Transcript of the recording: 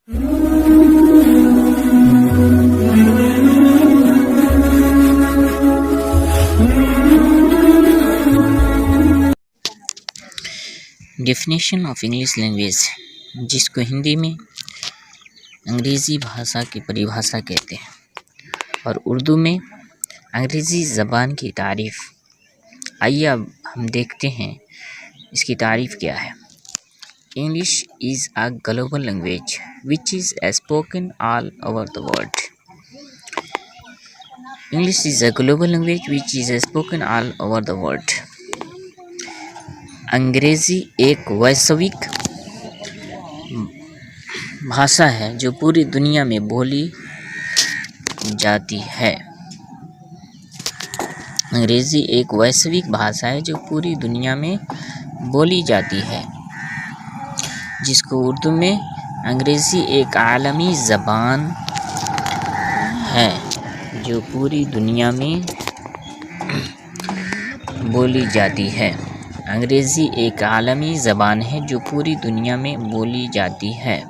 Definition of English language, جس کو ہندی میں انگریزی بھاشا کی پریبھاشا کہتے ہیں اور اردو میں انگریزی زبان کی تعریف۔ آئیے اب ہم دیکھتے ہیں اس کی تعریف کیا ہے۔ English is a global language which is spoken all over the world. English is a global language which is spoken all over the world. انگریزی ایک ویشوک بھاشا ہے جو پوری دنیا میں بولی جاتی ہے۔ انگریزی ایک ویشوک بھاشا ہے جو پوری دنیا میں بولی جاتی ہے، جس کو اردو میں انگریزی ایک عالمی زبان ہے جو پوری دنیا میں بولی جاتی ہے۔ انگریزی ایک عالمی زبان ہے جو پوری دنیا میں بولی جاتی ہے۔